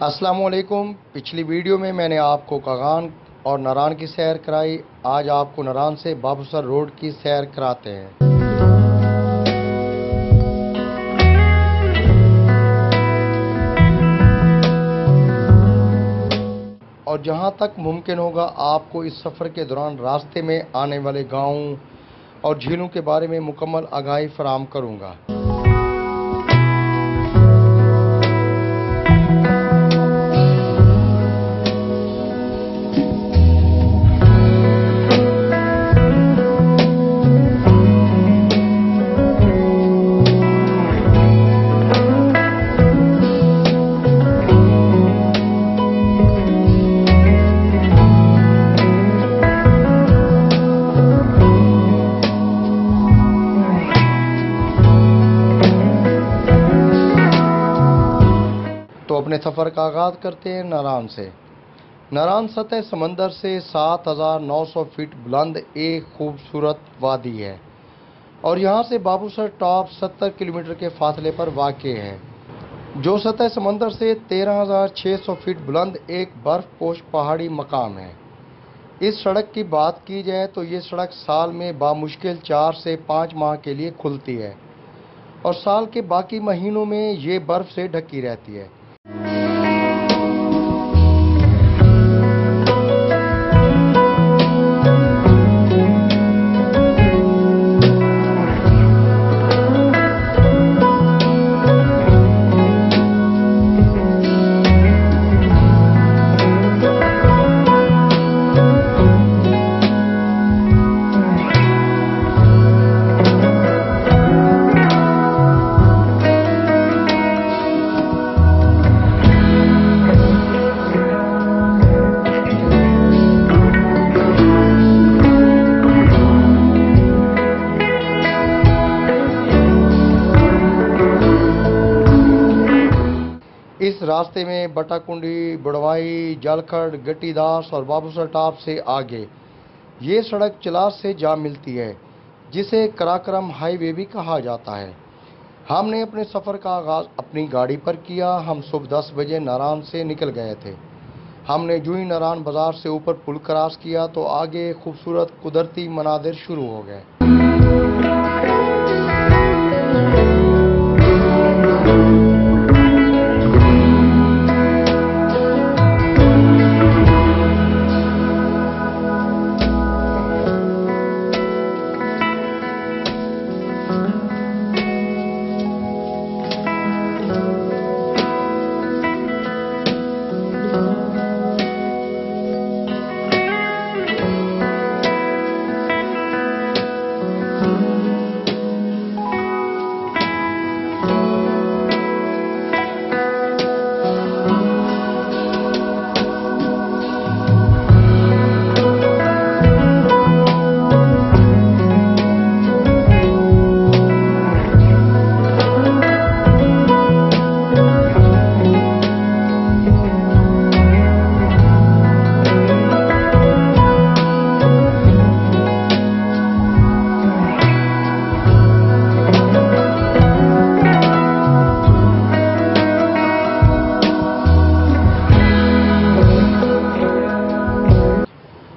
अस्सलामुअलैकुम। पिछली वीडियो में मैंने आपको कागान और नारान की सैर कराई। आज आपको नारान से बाबूसर रोड की सैर कराते हैं। और जहां तक मुमकिन होगा आपको इस सफ़र के दौरान रास्ते में आने वाले गांवों और झीलों के बारे में मुकम्मल आगाही फराहम करूंगा। तो अपने सफ़र का आगाज़ करते हैं नारान से। नारान सतह समंदर से 7,900 फीट बुलंद एक खूबसूरत वादी है और यहाँ से बाबूसर टॉप 70 किलोमीटर के फासले पर वाक़ है, जो सतह समंदर से 13,600 फीट बुलंद एक बर्फ़पोश पहाड़ी मकाम है। इस सड़क की बात की जाए तो ये सड़क साल में बामुश्किल 4 से 5 माह के लिए खुलती है और साल के बाकी महीनों में ये बर्फ़ से ढकी रहती है। इस रास्ते में बटाकुंडी, बुड़वाई, जलखड़, गट्टीदास और बाबूसर टॉप से आगे ये सड़क चलास से जा मिलती है, जिसे कराक्रम हाईवे भी कहा जाता है। हमने अपने सफ़र का आगाज़ अपनी गाड़ी पर किया। हम सुबह 10 बजे नारान से निकल गए थे। हमने जो ही नारान बाज़ार से ऊपर पुल क्रॉस किया तो आगे खूबसूरत कुदरती मनाज़िर शुरू हो गए।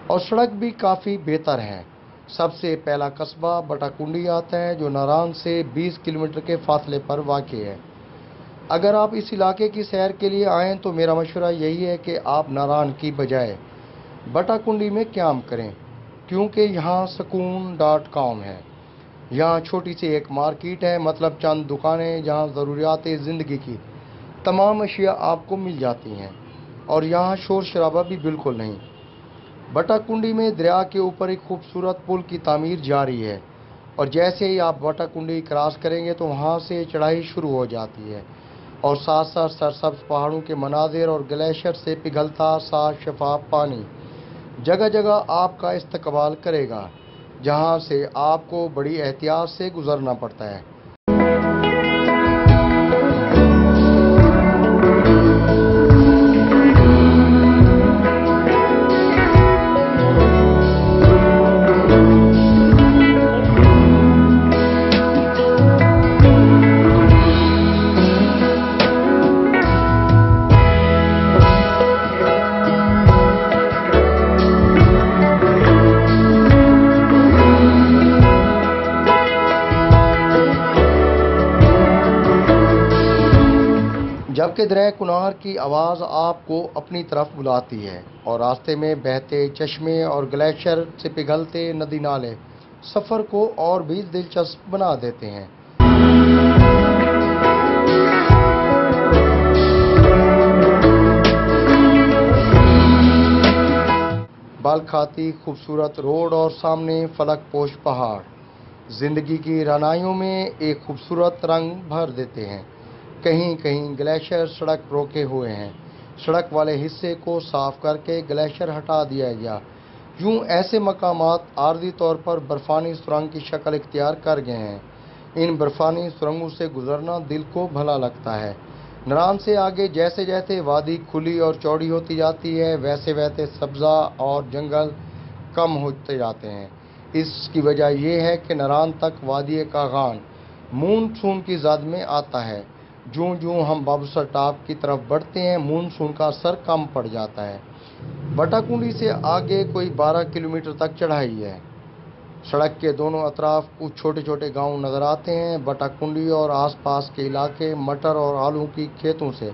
और सड़क भी काफ़ी बेहतर है। सबसे पहला कस्बा बटाकुंडी आता है, जो नारान से 20 किलोमीटर के फासले पर वाक़ है। अगर आप इस इलाके की सैर के लिए आएँ तो मेरा मशवरा यही है कि आप नारान की बजाय बटाकुंडी में क़याम करें, क्योंकि यहाँ सकून.com है। यहाँ छोटी सी एक मार्केट है, मतलब चंद दुकानें, जहाँ ज़रूरियात ज़िंदगी की तमाम अशिया आपको मिल जाती हैं और यहाँ शोर शराबा भी बिल्कुल नहीं। बटाकुंडी में दरिया के ऊपर एक खूबसूरत पुल की तामीर जारी है और जैसे ही आप बटाकुंडी क्रॉस करेंगे तो वहाँ से चढ़ाई शुरू हो जाती है और साथ साथ सरसब्ज पहाड़ों के मनाजिर और ग्लेशियर से पिघलता साफ शफाफ पानी जगह जगह आपका इस्तकबाल करेगा, जहाँ से आपको बड़ी एहतियात से गुजरना पड़ता है। जबकि दरिया कुनार की आवाज़ आपको अपनी तरफ बुलाती है और रास्ते में बहते चश्मे और ग्लेशियर से पिघलते नदी नाले सफ़र को और भी दिलचस्प बना देते हैं। बाल खाती खूबसूरत रोड और सामने फलकपोश पहाड़ जिंदगी की रानाइयों में एक खूबसूरत रंग भर देते हैं। कहीं कहीं ग्लेशियर सड़क रोके हुए हैं, सड़क वाले हिस्से को साफ करके ग्लेशियर हटा दिया गया। यूं ऐसे मकामात आर्जी तौर पर बर्फानी सुरंग की शक्ल इख्तियार कर गए हैं। इन बर्फानी सुरंगों से गुजरना दिल को भला लगता है। नारान से आगे जैसे जैसे वादी खुली और चौड़ी होती जाती है, वैसे वैसे सब्ज़ा और जंगल कम होते जाते हैं। इसकी वजह यह है कि नारान तक वादी कागान मानसून की जद में आता है। जूं जूं हम बाबूसर टॉप की तरफ बढ़ते हैं, मानसून का असर कम पड़ जाता है। बटाकुंडी से आगे कोई 12 किलोमीटर तक चढ़ाई है। सड़क के दोनों अतराफ कुछ छोटे छोटे गांव नज़र आते हैं। बटाकुंडी और आसपास के इलाके मटर और आलू की खेतों से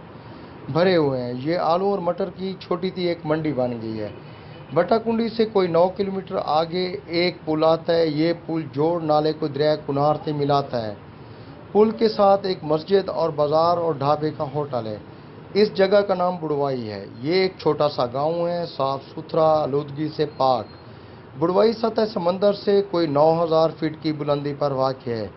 भरे हुए हैं। ये आलू और मटर की छोटी सी एक मंडी बन गई है। बटाकुंडी से कोई 9 किलोमीटर आगे एक पुल आता है। ये पुल जोड़ नाले को दरिया कुनार से मिलाता है। पुल के साथ एक मस्जिद और बाजार और ढाबे का होटल है। इस जगह का नाम बुड़वाई है। ये एक छोटा सा गांव है, साफ सुथरा, आलूदगी से पाक। बुड़वाई सतह समंदर से कोई 9000 फीट की बुलंदी पर वाक़ है।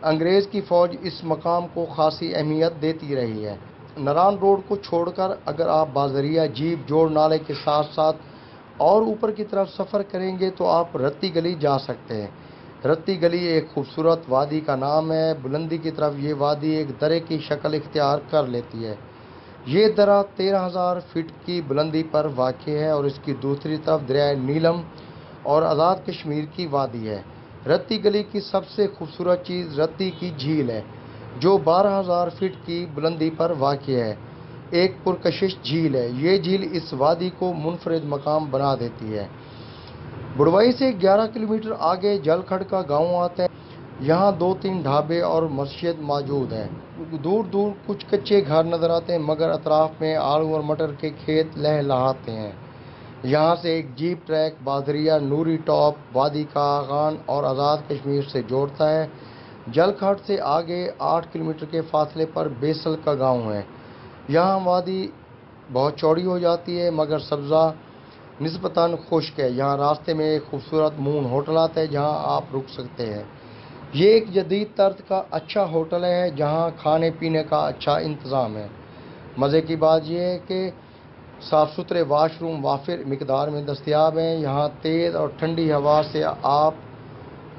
अंग्रेज़ की फ़ौज इस मकाम को खासी अहमियत देती रही है। नारान रोड को छोड़कर अगर आप बाजरिया जीप जोड़ नाले के साथ साथ और ऊपर की तरफ सफ़र करेंगे तो आप रत्ती गली जा सकते हैं। रत्ती गली एक खूबसूरत वादी का नाम है। बुलंदी की तरफ ये वादी एक दरे की शक्ल इख्तियार कर लेती है। ये दरा 13,000 फीट की बुलंदी पर वाक़ है और इसकी दूसरी तरफ दरिया नीलम और आज़ाद कश्मीर की वादी है। रत्ती गली की सबसे खूबसूरत चीज़ रत्ती की झील है, जो 12,000 फीट की बुलंदी पर वाक़ है। एक पुरकशिश झील है। ये झील इस वादी को मुनफरिद मकाम बना देती है। बुड़वाई से 11 किलोमीटर आगे जलखड़ का गांव आता है। यहाँ 2-3 ढाबे और मस्जिद मौजूद हैं। दूर दूर कुछ कच्चे घर नज़र आते हैं, मगर अतराफ में आलू और मटर के खेत लहलहाते हैं। यहाँ से एक जीप ट्रैक बाजरिया, नूरी टॉप, वादी कागान और आज़ाद कश्मीर से जोड़ता है। जलखड़ से आगे 8 किलोमीटर के फासले पर बेसल का गांव है। यहाँ वादी बहुत चौड़ी हो जाती है, मगर सब्ज़ा निस्बतन खुश्क है। यहाँ रास्ते में एक खूबसूरत मून होटल आता है, जहाँ आप रुक सकते हैं। ये एक जदीद तर्ज का अच्छा होटल है, जहाँ खाने पीने का अच्छा इंतज़ाम है। मज़े की बात यह है कि साफ़ सुथरे वाशरूम वाफिर मिकदार में दस्तयाब हैं। यहाँ तेज़ और ठंडी हवा से आप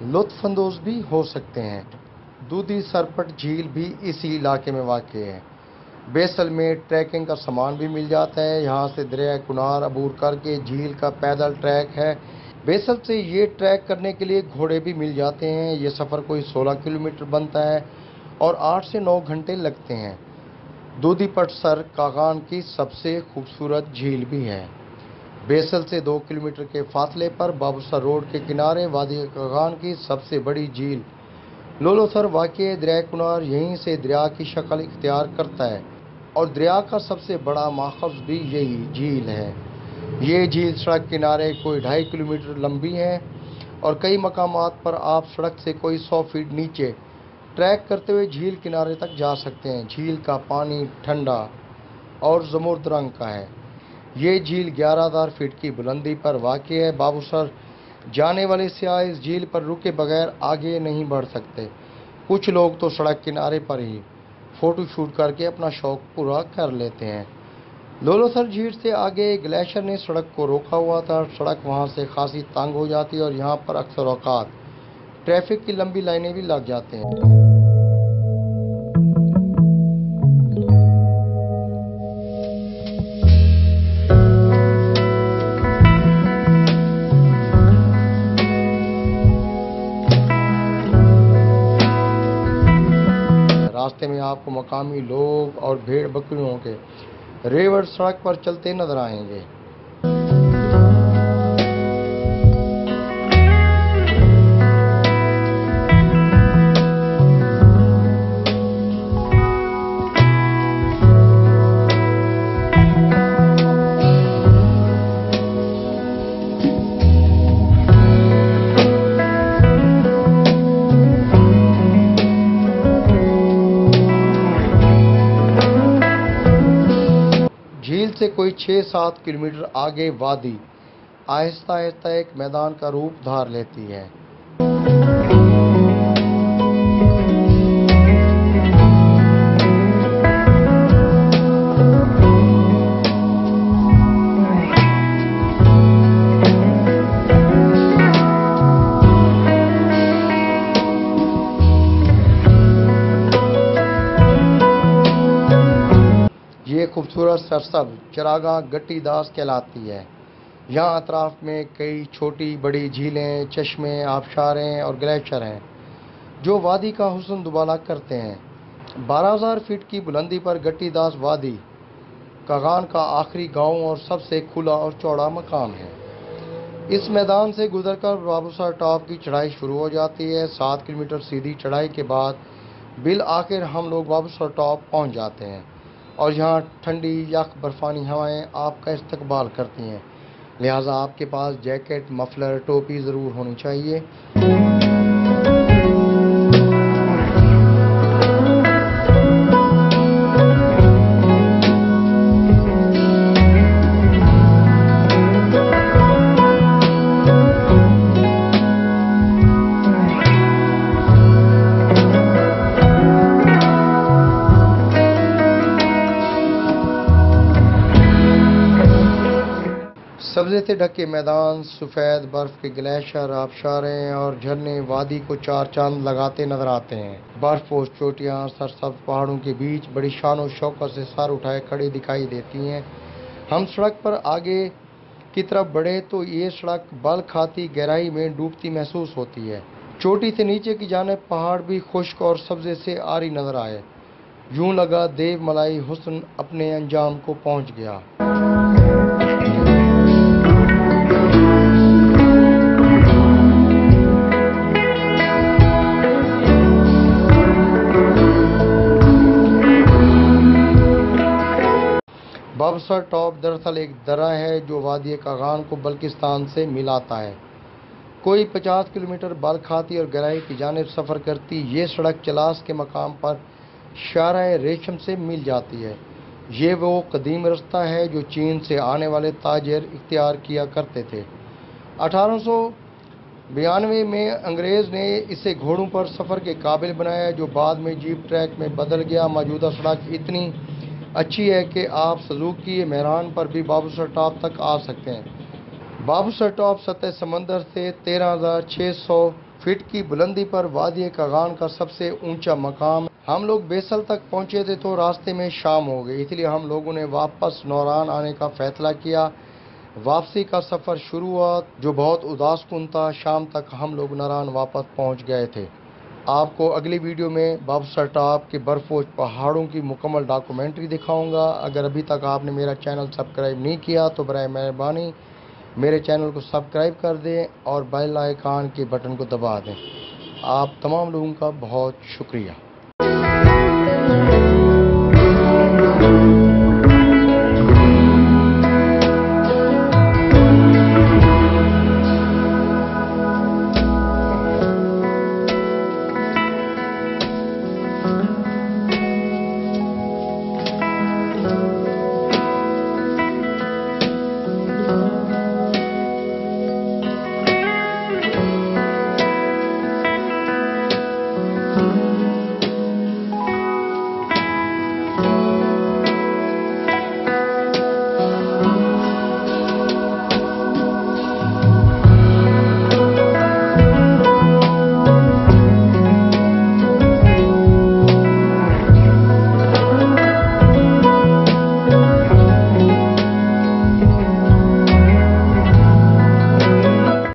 लुत्फ़अंदोज़ भी हो सकते हैं। दूधी सरपट झील भी इसी इलाके में वाक़ है। बेसल में ट्रैकिंग का सामान भी मिल जाता है। यहाँ से दरिया कुनार अबूर करके झील का पैदल ट्रैक है। बेसल से ये ट्रैक करने के लिए घोड़े भी मिल जाते हैं। ये सफ़र कोई 16 किलोमीटर बनता है और 8 से 9 घंटे लगते हैं। दूधीपट सर कागान की सबसे खूबसूरत झील भी है। बेसल से 2 किलोमीटर के फासले पर बाबूसर रोड के किनारे वादी कागान की सबसे बड़ी झील लोलोसर वाक़ दरिया कुनार यहीं से दरिया की शक्ल इख्तियार करता है और दरिया का सबसे बड़ा माखज़ भी यही झील है। ये झील सड़क किनारे कोई 2.5 किलोमीटर लंबी है और कई मकामात पर आप सड़क से कोई 100 फीट नीचे ट्रैक करते हुए झील किनारे तक जा सकते हैं। झील का पानी ठंडा और ज़मुर्द रंग का है। ये झील 11,000 फीट की बुलंदी पर वाक़ है। बाबूसर जाने वाले सियाह इस झील पर रुके बगैर आगे नहीं बढ़ सकते। कुछ लोग तो सड़क किनारे पर ही फ़ोटो शूट करके अपना शौक़ पूरा कर लेते हैं। लोलोसर झील से आगे ग्लेशियर ने सड़क को रोका हुआ था। सड़क वहाँ से खासी तंग हो जाती है और यहाँ पर अक्सर औक़ात ट्रैफिक की लंबी लाइनें भी लग जाते हैं। रास्ते में आपको मकामी लोग और भेड़ बकरियों के रेवड़ सड़क पर चलते नजर आएंगे। 6-7 किलोमीटर आगे वादी आहिस्ता आहिस्ता एक मैदान का रूप धार लेती है। ये खूबसूरत सरसब्ज चरागाह गट्टी दास कहलाती है। यहाँ अतराफ में कई छोटी बड़ी झीलें, चश्मे, आबशारें और ग्लेशियर हैं जो वादी का हुस्न दुबाला करते हैं। 12,000 फीट की बुलंदी पर गट्टी दास वादी कागान का आखिरी गांव और सबसे खुला और चौड़ा मकाम है। इस मैदान से गुजरकर बाबूसर टॉप की चढ़ाई शुरू हो जाती है। 7 किलोमीटर सीधी चढ़ाई के बाद बिल आखिर हम लोग बाबूसर टॉप पहुँच जाते हैं और यहाँ ठंडी यख बर्फानी हवाएं आपका इस्तकबाल करती हैं। लिहाजा आपके पास जैकेट, मफलर, टोपी ज़रूर होनी चाहिए। सब्ज़े से ढके मैदान, सफ़ेद बर्फ़ के ग्लेशियर, आबशारें और झरने वादी को चार चांद लगाते नजर आते हैं। बर्फपोश चोटियाँ सरसब्ज पहाड़ों के बीच बड़ी शान और शौकत से सर उठाए खड़ी दिखाई देती हैं। हम सड़क पर आगे की तरफ बढ़े तो ये सड़क बल खाती गहराई में डूबती महसूस होती है। चोटी से नीचे की जानिब पहाड़ भी खुश्क और सब्ज़े से आरी नजर आए। यूं लगा देवमलाई हुस्न अपने अंजाम को पहुंच गया। बाबूसर टॉप दरअसल एक दर्रा है जो वादी कागान को बल्किस्तान से मिलाता है। कोई 50 किलोमीटर बल खाती और गहराई की जानिब सफ़र करती ये सड़क चलास के मकाम पर शाराए रेशम से मिल जाती है। ये वो कदीम रास्ता है जो चीन से आने वाले ताजिर इख्तियार किया करते थे। 1892 में अंग्रेज़ ने इसे घोड़ों पर सफ़र के काबिल बनाया जो बाद में जीप ट्रैक में बदल गया। मौजूदा सड़क इतनी अच्छी है कि आप सजूकी मेहरान पर भी बाबूसर टॉप तक आ सकते हैं। बाबूसर टॉप सतह समंदर से 13,600 फीट की बुलंदी पर वादी कागान का सबसे ऊंचा मकाम। हम लोग बेसल तक पहुंचे थे तो रास्ते में शाम हो गई, इसलिए हम लोगों ने वापस नौरान आने का फैसला किया। वापसी का सफ़र शुरू हुआ जो बहुत उदासकुन था। शाम तक हम लोग नौरान वापस पहुंच गए थे। आपको अगली वीडियो में बाबूसर टॉप के बर्फोज पहाड़ों की मुकम्मल डॉक्यूमेंट्री दिखाऊंगा। अगर अभी तक आपने मेरा चैनल सब्सक्राइब नहीं किया तो बराए मेहरबानी मेरे चैनल को सब्सक्राइब कर दें और बेल आइकन के बटन को दबा दें। आप तमाम लोगों का बहुत शुक्रिया।